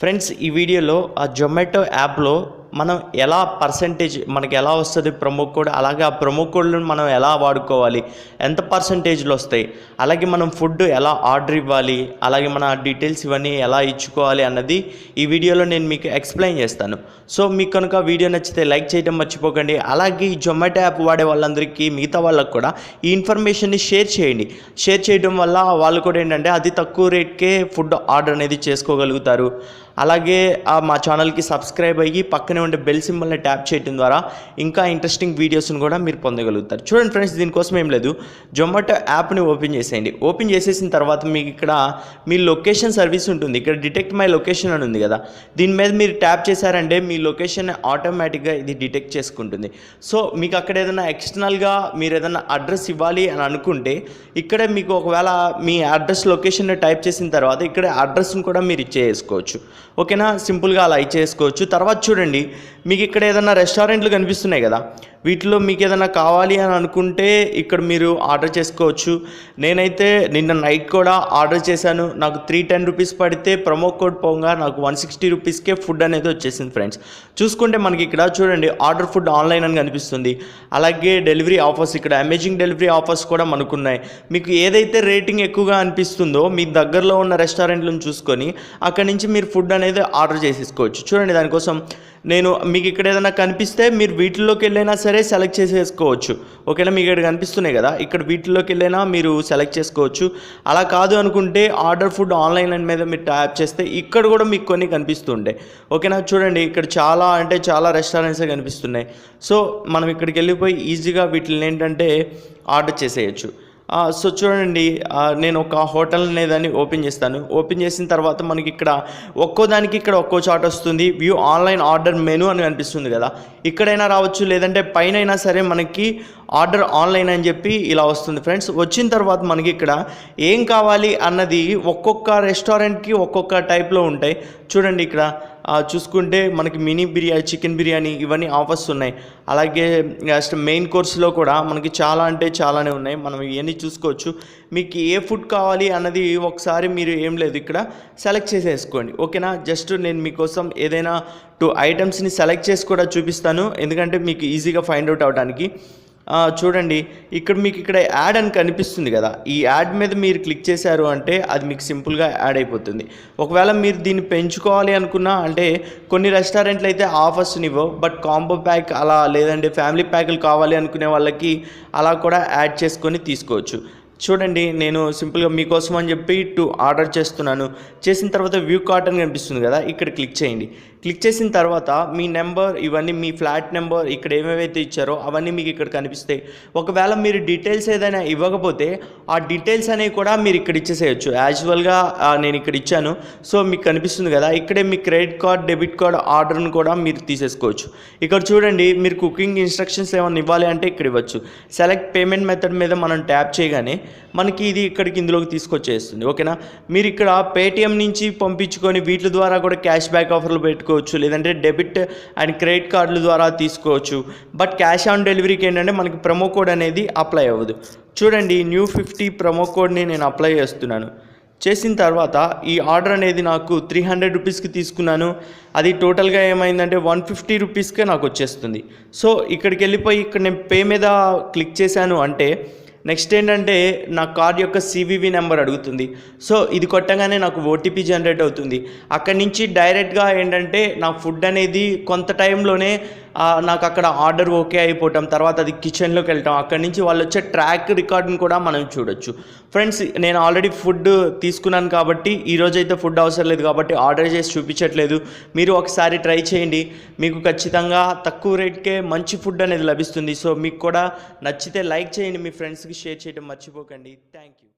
Friends, ఈ వీడియోలో ఆ జొమాటో యాప్లో మనం ఎలా పర్సంటేజ్ మనకి ఎలా వస్తుంది ప్రొమో కోడ్, అలాగే ఆ ప్రొమో కోడ్లను మనం ఎలా వాడుకోవాలి, ఎంత పర్సంటేజ్లు వస్తాయి, అలాగే మనం ఫుడ్ ఎలా ఆర్డర్ ఇవ్వాలి, అలాగే మన డీటెయిల్స్ ఇవన్నీ ఎలా ఇచ్చుకోవాలి అన్నది ఈ వీడియోలో నేను మీకు ఎక్స్ప్లెయిన్ చేస్తాను. సో మీకు కనుక వీడియో నచ్చితే లైక్ చేయడం మర్చిపోకండి. అలాగే ఈ జొమాటో యాప్ వాడే వాళ్ళందరికీ, మిగతా వాళ్ళకు కూడా ఈ ఇన్ఫర్మేషన్ని షేర్ చేయండి. షేర్ చేయడం వల్ల వాళ్ళు కూడా ఏంటంటే అతి తక్కువ రేట్కే ఫుడ్ ఆర్డర్ అనేది చేసుకోగలుగుతారు. అలాగే మా ఛానల్కి సబ్స్క్రైబ్ అయ్యి పక్కనే ఉండే బెల్ సింబల్ని ట్యాప్ చేయడం ద్వారా ఇంకా ఇంట్రెస్టింగ్ వీడియోస్ని కూడా మీరు పొందగలుగుతారు. చూడండి ఫ్రెండ్స్, దీనికోసం ఏం లేదు, జొమాటో యాప్ని ఓపెన్ చేసేయండి. ఓపెన్ చేసేసిన తర్వాత మీకు ఇక్కడ మీ లొకేషన్ సర్వీస్ ఉంటుంది. ఇక్కడ డిటెక్ట్ మై లొకేషన్ అని ఉంది కదా, దీని మీద మీరు ట్యాప్ చేశారంటే మీ లొకేషన్ ఆటోమేటిక్గా ఇది డిటెక్ట్ చేసుకుంటుంది. సో మీకు అక్కడ ఏదైనా ఎక్స్టర్నల్గా మీరు ఏదైనా అడ్రస్ ఇవ్వాలి అని అనుకుంటే ఇక్కడే మీకు ఒకవేళ మీ అడ్రస్ లొకేషన్ టైప్ చేసిన తర్వాత ఇక్కడ అడ్రస్ని కూడా మీరు ఇచ్చేసుకోవచ్చు. ఓకేనా, సింపుల్గా అలా ఇచ్చేసుకోవచ్చు. తర్వాత చూడండి, మీకు ఇక్కడ ఏదైనా రెస్టారెంట్లు కనిపిస్తున్నాయి కదా, వీటిలో మీకు ఏదైనా కావాలి అని అనుకుంటే ఇక్కడ మీరు ఆర్డర్ చేసుకోవచ్చు. నేనైతే నిన్న నైట్ కూడా ఆర్డర్ చేశాను. నాకు 310 రూపీస్ పడితే ప్రొమో కోడ్ పోగా నాకు 160 రూపీస్కే ఫుడ్ అనేది వచ్చేసింది. ఫ్రెండ్స్ చూసుకుంటే మనకి ఇక్కడ చూడండి ఆర్డర్ ఫుడ్ ఆన్లైన్ అని కనిపిస్తుంది. అలాగే డెలివరీ ఆఫర్స్, ఇక్కడ అమేజింగ్ డెలివరీ ఆఫర్స్ కూడా మనకున్నాయి. మీకు ఏదైతే రేటింగ్ ఎక్కువగా అనిపిస్తుందో మీ దగ్గరలో ఉన్న రెస్టారెంట్లను చూసుకొని అక్కడి నుంచి మీరు ఫుడ్ అనేది ఆర్డర్ చేసేసుకోవచ్చు. చూడండి, దానికోసం నేను మీకు ఇక్కడ ఏదైనా కనిపిస్తే మీరు వీటిల్లోకి వెళ్ళైనా సరే సెలెక్ట్ చేసేసుకోవచ్చు. ఓకేనా, మీకు ఇక్కడ కనిపిస్తున్నాయి కదా, ఇక్కడ వీటిల్లోకి వెళ్ళైనా మీరు సెలెక్ట్ చేసుకోవచ్చు. అలా కాదు అనుకుంటే ఆర్డర్ ఫుడ్ ఆన్లైన్ మీద మీరు ట్యాప్ చేస్తే ఇక్కడ కూడా మీకు కొన్ని కనిపిస్తుంటాయి. ఓకేనా, చూడండి ఇక్కడ చాలా అంటే చాలా రెస్టారెంట్సే కనిపిస్తున్నాయి. సో మనం ఇక్కడికి వెళ్ళిపోయి ఈజీగా వీటిని ఏంటంటే ఆర్డర్ చేసేయచ్చు. సో చూడండి, నేను ఒక హోటల్ అనేదాన్ని ఓపెన్ చేస్తాను. ఓపెన్ చేసిన తర్వాత మనకి ఇక్కడ ఒక్కోదానికి ఇక్కడ ఒక్కో చార్ట్ వస్తుంది. వ్యూ ఆన్లైన్ ఆర్డర్ మెనూ అని కనిపిస్తుంది కదా, ఇక్కడైనా రావచ్చు, లేదంటే పైన అయినా సరే మనకి ఆర్డర్ ఆన్లైన్ అని చెప్పి ఇలా వస్తుంది. ఫ్రెండ్స్ వచ్చిన తర్వాత మనకి ఇక్కడ ఏం కావాలి అన్నది ఒక్కొక్క రెస్టారెంట్కి ఒక్కొక్క టైప్లో ఉంటాయి. చూడండి ఇక్కడ చూసుకుంటే మనకి మినీ బిర్యానీ, చికెన్ బిర్యానీ ఇవన్నీ ఆఫర్స్ ఉన్నాయి. అలాగే మెయిన్ కోర్స్లో కూడా మనకి చాలా అంటే చాలానే ఉన్నాయి. మనం ఇవన్నీ చూసుకోవచ్చు. మీకు ఏ ఫుడ్ కావాలి అన్నది ఒకసారి మీరు ఏం లేదు ఇక్కడ సెలెక్ట్ చేసేసుకోండి. ఓకేనా, జస్ట్ నేను మీకోసం ఏదైనా 2 ఐటమ్స్ని సెలెక్ట్ చేసి కూడా చూపిస్తాను, ఎందుకంటే మీకు ఈజీగా ఫైండ్ అవుట్ అవ్వడానికి. చూడండి, ఇక్కడ మీకు ఇక్కడ యాడ్ అని కనిపిస్తుంది కదా, ఈ యాడ్ మీద మీరు క్లిక్ చేశారు అంటే అది మీకు సింపుల్గా యాడ్ అయిపోతుంది. ఒకవేళ మీరు దీన్ని పెంచుకోవాలి అనుకున్నా అంటే కొన్ని రెస్టారెంట్లు అయితే ఆఫర్స్ని ఇవ్వవు, బట్ కాంబో ప్యాక్ అలా లేదంటే ఫ్యామిలీ ప్యాకులు కావాలి అనుకునే వాళ్ళకి అలా కూడా యాడ్ చేసుకొని తీసుకోవచ్చు. చూడండి, నేను సింపుల్గా మీకోసం అని చెప్పి 2 ఆర్డర్ చేస్తున్నాను. చేసిన తర్వాత వ్యూ కార్ట్ అని కనిపిస్తుంది కదా, ఇక్కడ క్లిక్ చేయండి. క్లిక్ చేసిన తర్వాత మీ నెంబర్, ఇవన్నీ మీ ఫ్లాట్ నెంబర్, ఇక్కడ ఏమేమైతే ఇచ్చారో అవన్నీ మీకు ఇక్కడ కనిపిస్తాయి. ఒకవేళ మీరు డీటెయిల్స్ ఏదైనా ఇవ్వకపోతే ఆ డీటెయిల్స్ అనేవి కూడా మీరు ఇక్కడ ఇచ్చేసేయచ్చు. యాజువల్గా నేను ఇక్కడ ఇచ్చాను, సో మీకు కనిపిస్తుంది కదా, ఇక్కడే మీ క్రెడిట్ కార్డ్, డెబిట్ కార్డ్ ఆర్డర్ను కూడా మీరు తీసేసుకోవచ్చు. ఇక్కడ చూడండి, మీరు కుకింగ్ ఇన్స్ట్రక్షన్స్ ఏమైనా ఇవ్వాలి అంటే ఇక్కడ ఇవ్వచ్చు. సెలెక్ట్ పేమెంట్ మెథడ్ మీద మనం ట్యాప్ చేయగానే మనకి ఇది ఇక్కడికి ఇందులోకి తీసుకొచ్చేస్తుంది. ఓకేనా, మీరు ఇక్కడ పేటిఎం నుంచి పంపించుకొని వీటి ద్వారా కూడా క్యాష్ బ్యాక్ ఆఫర్లు పెట్టుకోవచ్చు, లేదంటే డెబిట్ అండ్ క్రెడిట్ కార్డుల ద్వారా తీసుకోవచ్చు. బట్ క్యాష్ ఆన్ డెలివరీకి ఏంటంటే మనకి ప్రొమో కోడ్ అనేది అప్లై అవ్వదు. చూడండి, న్యూ 50 ప్రొమో కోడ్ని నేను అప్లై చేస్తున్నాను. చేసిన తర్వాత ఈ ఆర్డర్ అనేది నాకు 300 రూపీస్కి తీసుకున్నాను. అది టోటల్గా ఏమైందంటే 150 రూపీస్కే నాకు వచ్చేస్తుంది. సో ఇక్కడికి వెళ్ళిపోయి ఇక్కడ నేను పే మీద క్లిక్ చేశాను అంటే నెక్స్ట్ ఏంటంటే నా కార్డ్ యొక్క CVV నెంబర్ అడుగుతుంది. సో ఇది కొట్టగానే నాకు OTP జనరేట్ అవుతుంది. అక్కడి నుంచి డైరెక్ట్గా ఏంటంటే నా ఫుడ్ అనేది కొంత టైంలోనే నాకు అక్కడ ఆర్డర్ ఓకే అయిపోవటం, తర్వాత అది కిచెన్లోకి వెళ్ళటం, అక్కడి నుంచి వాళ్ళు వచ్చే ట్రాక్ రికార్డ్ని కూడా మనం చూడొచ్చు. ఫ్రెండ్స్, నేను ఆల్రెడీ ఫుడ్ తీసుకున్నాను కాబట్టి ఈరోజైతే ఫుడ్ అవసరం లేదు కాబట్టి ఆర్డర్ చేసి చూపించట్లేదు. మీరు ఒకసారి ట్రై చేయండి, మీకు ఖచ్చితంగా తక్కువ రేట్కే మంచి ఫుడ్ అనేది లభిస్తుంది. సో మీకు కూడా నచ్చితే లైక్ చేయండి, మీ ఫ్రెండ్స్కి షేర్ చేయడం మర్చిపోకండి. Thank you.